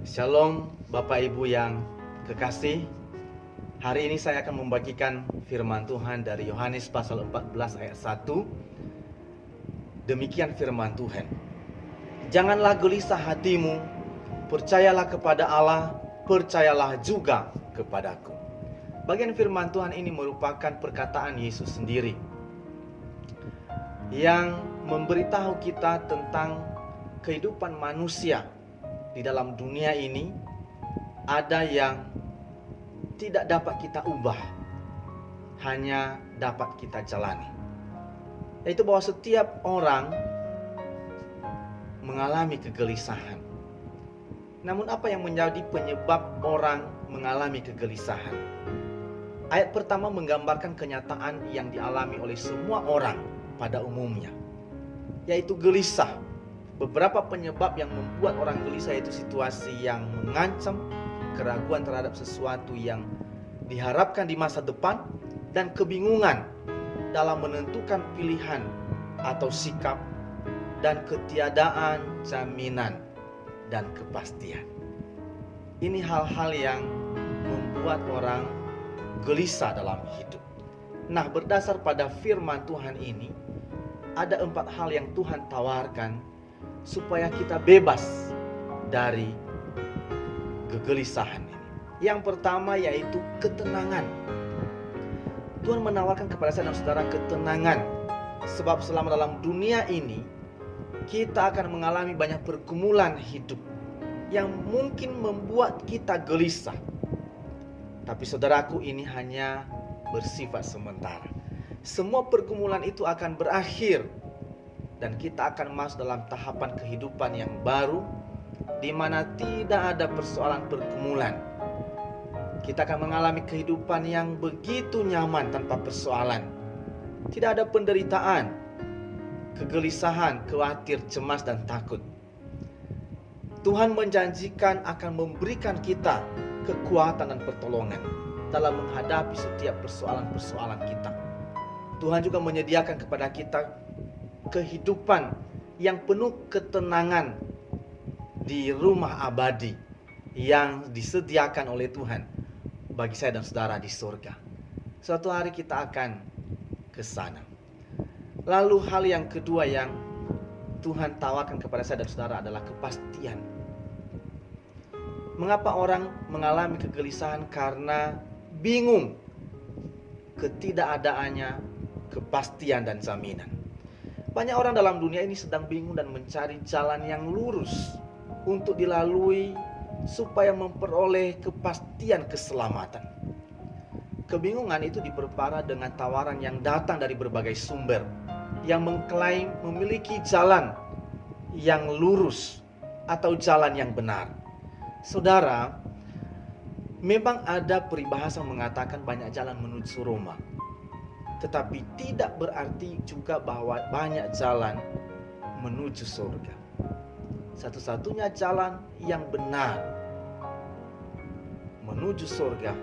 Shalom Bapak Ibu yang kekasih. Hari ini saya akan membagikan firman Tuhan dari Yohanes pasal 14 ayat 1. Demikian firman Tuhan. Janganlah gelisah hatimu, percayalah kepada Allah, percayalah juga kepadaku. Bagian firman Tuhan ini merupakan perkataan Yesus sendiri yang memberitahu kita tentang kehidupan manusia. Di dalam dunia ini ada yang tidak dapat kita ubah, hanya dapat kita jalani. Yaitu bahwa setiap orang mengalami kegelisahan. Namun apa yang menjadi penyebab orang mengalami kegelisahan? Ayat pertama menggambarkan kenyataan yang dialami oleh semua orang pada umumnya, yaitu gelisah. Beberapa penyebab yang membuat orang gelisah yaitu situasi yang mengancam, keraguan terhadap sesuatu yang diharapkan di masa depan, dan kebingungan dalam menentukan pilihan atau sikap, dan ketiadaan jaminan dan kepastian. Ini hal-hal yang membuat orang gelisah dalam hidup. Nah, berdasar pada firman Tuhan ini, ada 4 hal yang Tuhan tawarkan supaya kita bebas dari kegelisahan ini. Yang pertama yaitu ketenangan. Tuhan menawarkan kepada saya dan saudara ketenangan. Sebab selama dalam dunia ini kita akan mengalami banyak pergumulan hidup yang mungkin membuat kita gelisah. Tapi saudaraku, ini hanya bersifat sementara. Semua pergumulan itu akan berakhir, dan kita akan masuk dalam tahapan kehidupan yang baru, di mana tidak ada persoalan pergumulan. Kita akan mengalami kehidupan yang begitu nyaman tanpa persoalan. Tidak ada penderitaan, kegelisahan, khawatir, cemas, dan takut. Tuhan menjanjikan akan memberikan kita kekuatan dan pertolongan dalam menghadapi setiap persoalan-persoalan kita. Tuhan juga menyediakan kepada kita kehidupan yang penuh ketenangan di rumah abadi yang disediakan oleh Tuhan bagi saya dan saudara di surga. Suatu hari kita akan ke sana. Lalu hal yang kedua yang Tuhan tawarkan kepada saya dan saudara adalah kepastian. Mengapa orang mengalami kegelisahan? Karena bingung, ketidakadaannya kepastian dan jaminan. Banyak orang dalam dunia ini sedang bingung dan mencari jalan yang lurus untuk dilalui supaya memperoleh kepastian keselamatan. Kebingungan itu diperparah dengan tawaran yang datang dari berbagai sumber yang mengklaim memiliki jalan yang lurus atau jalan yang benar. Saudara, memang ada peribahasa mengatakan banyak jalan menuju Roma. Tetapi tidak berarti juga bahwa banyak jalan menuju surga. Satu-satunya jalan yang benar menuju surga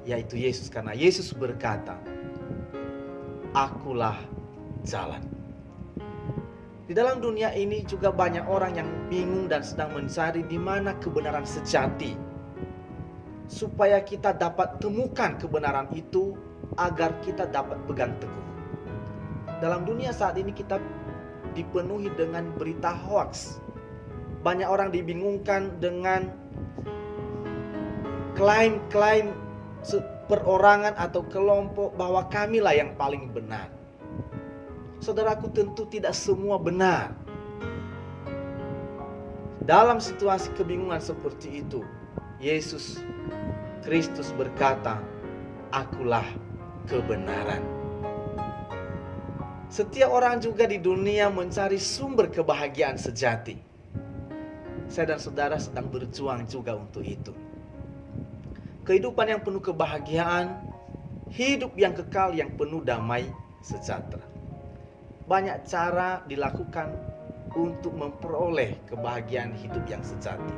yaitu Yesus. Karena Yesus berkata, "Akulah jalan." Di dalam dunia ini juga banyak orang yang bingung dan sedang mencari di mana kebenaran sejati, supaya kita dapat temukan kebenaran itu agar kita dapat pegang teguh. Dalam dunia saat ini kita dipenuhi dengan berita hoaks. Banyak orang dibingungkan dengan klaim-klaim perorangan atau kelompok bahwa kamilah yang paling benar. Saudaraku, tentu tidak semua benar. Dalam situasi kebingungan seperti itu, Yesus Kristus berkata, "Akulah kebenaran." Setiap orang juga di dunia mencari sumber kebahagiaan sejati. Saya dan saudara sedang berjuang juga untuk itu. Kehidupan yang penuh kebahagiaan, hidup yang kekal yang penuh damai sejahtera. Banyak cara dilakukan untuk memperoleh kebahagiaan hidup yang sejati.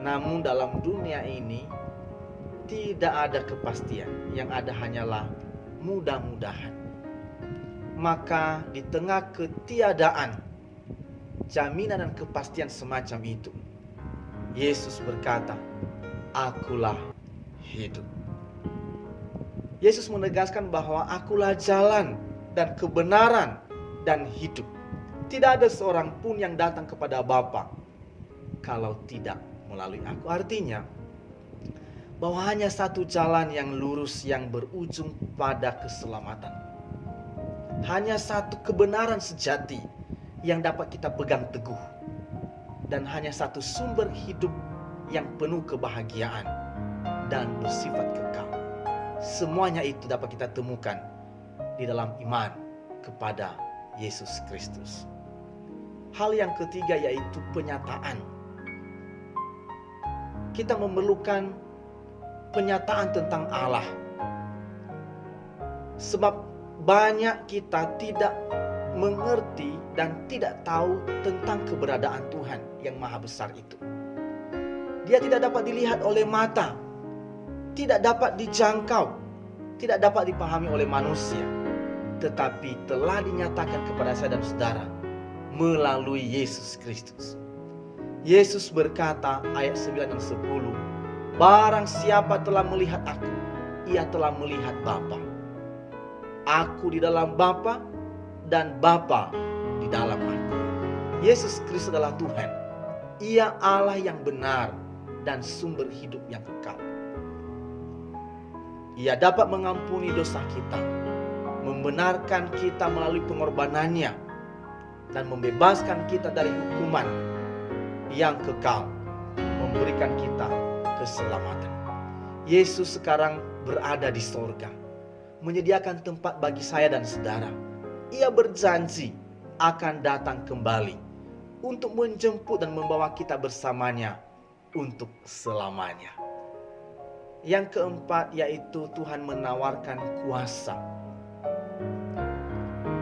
Namun dalam dunia ini tidak ada kepastian, yang ada hanyalah mudah-mudahan. Maka di tengah ketiadaan jaminan dan kepastian semacam itu, Yesus berkata, "Akulah hidup." Yesus menegaskan bahwa akulah jalan dan kebenaran dan hidup. Tidak ada seorang pun yang datang kepada Bapa kalau tidak melalui aku. Artinya bahwa hanya satu jalan yang lurus yang berujung pada keselamatan. Hanya satu kebenaran sejati yang dapat kita pegang teguh. Dan hanya satu sumber hidup yang penuh kebahagiaan dan bersifat kekal. Semuanya itu dapat kita temukan di dalam iman kepada Yesus Kristus. Hal yang ketiga yaitu penyataan. Kita memerlukan penyataan tentang Allah. Sebab banyak kita tidak mengerti dan tidak tahu tentang keberadaan Tuhan yang maha besar itu. Dia tidak dapat dilihat oleh mata, tidak dapat dijangkau, tidak dapat dipahami oleh manusia, tetapi telah dinyatakan kepada saya dan saudara melalui Yesus Kristus. Yesus berkata ayat 9 dan 10, "Barang siapa telah melihat aku, ia telah melihat Bapa. Aku di dalam Bapa dan Bapa di dalam aku." Yesus Kristus adalah Tuhan. Ia Allah yang benar dan sumber hidup yang kekal. Ia dapat mengampuni dosa kita, membenarkan kita melalui pengorbanannya, dan membebaskan kita dari hukuman yang kekal, memberikan kita keselamatan. Yesus sekarang berada di sorga, menyediakan tempat bagi saya dan saudara. Ia berjanji akan datang kembali untuk menjemput dan membawa kita bersamanya untuk selamanya. Yang keempat yaitu Tuhan menawarkan kuasa.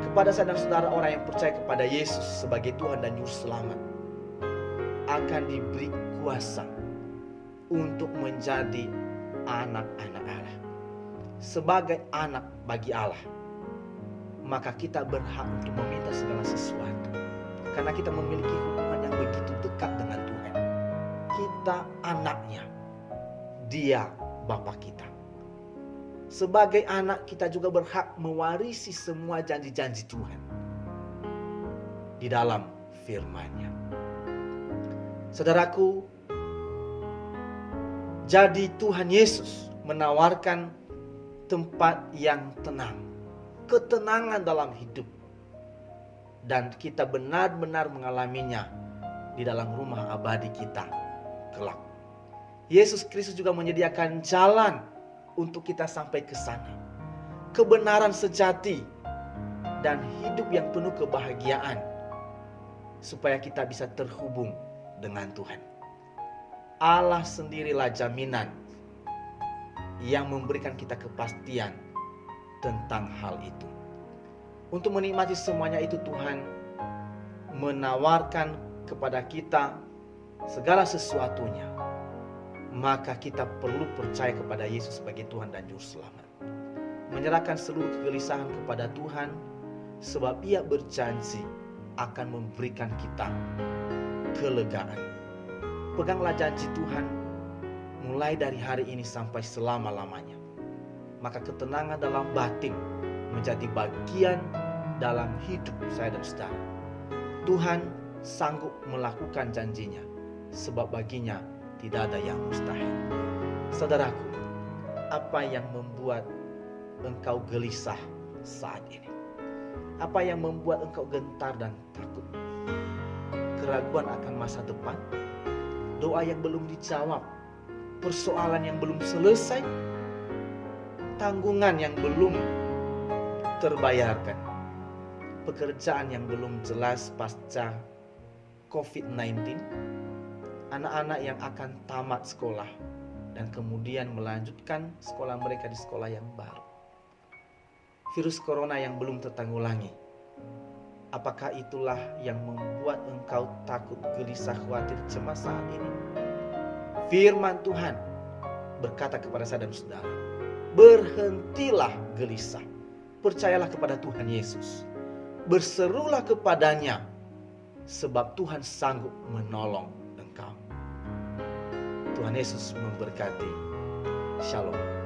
Kepada saya dan saudara orang yang percaya kepada Yesus sebagai Tuhan dan Juru Selamat, akan diberi kuasa untuk menjadi anak-anak Allah. Sebagai anak bagi Allah, maka kita berhak untuk meminta segala sesuatu. Karena kita memiliki hubungan yang begitu dekat dengan Tuhan. Kita anaknya, Dia Bapa kita. Sebagai anak kita juga berhak mewarisi semua janji-janji Tuhan di dalam firman-Nya. Saudaraku, jadi Tuhan Yesus menawarkan tempat yang tenang, ketenangan dalam hidup, dan kita benar-benar mengalaminya di dalam rumah abadi kita kelak. Yesus Kristus juga menyediakan jalan untuk kita sampai ke sana. Kebenaran sejati dan hidup yang penuh kebahagiaan, supaya kita bisa terhubung dengan Tuhan. Allah sendirilah jaminan yang memberikan kita kepastian tentang hal itu. Untuk menikmati semuanya itu, Tuhan menawarkan kepada kita segala sesuatunya. Maka kita perlu percaya kepada Yesus sebagai Tuhan dan Juru Selamat. Menyerahkan seluruh kegelisahan kepada Tuhan, sebab Ia berjanji akan memberikan kita kelegaan. Peganglah janji Tuhan mulai dari hari ini sampai selama-lamanya. Maka ketenangan dalam batin menjadi bagian dalam hidup saya dan saudara. Tuhan sanggup melakukan janjinya, sebab baginya tidak ada yang mustahil. Saudaraku, apa yang membuat engkau gelisah saat ini? Apa yang membuat engkau gentar dan takut? Keraguan akan masa depan? Doa yang belum dijawab? Persoalan yang belum selesai? Tanggungan yang belum terbayarkan? Pekerjaan yang belum jelas pasca COVID-19? Anak-anak yang akan tamat sekolah dan kemudian melanjutkan sekolah mereka di sekolah yang baru. Virus corona yang belum tertanggulangi. Apakah itulah yang membuat engkau takut, gelisah, khawatir, cemas saat ini? Firman Tuhan berkata kepada saya dan saudara, berhentilah gelisah. Percayalah kepada Tuhan Yesus. Berserulah kepadanya, sebab Tuhan sanggup menolong engkau. Tuhan Yesus memberkati. Shalom.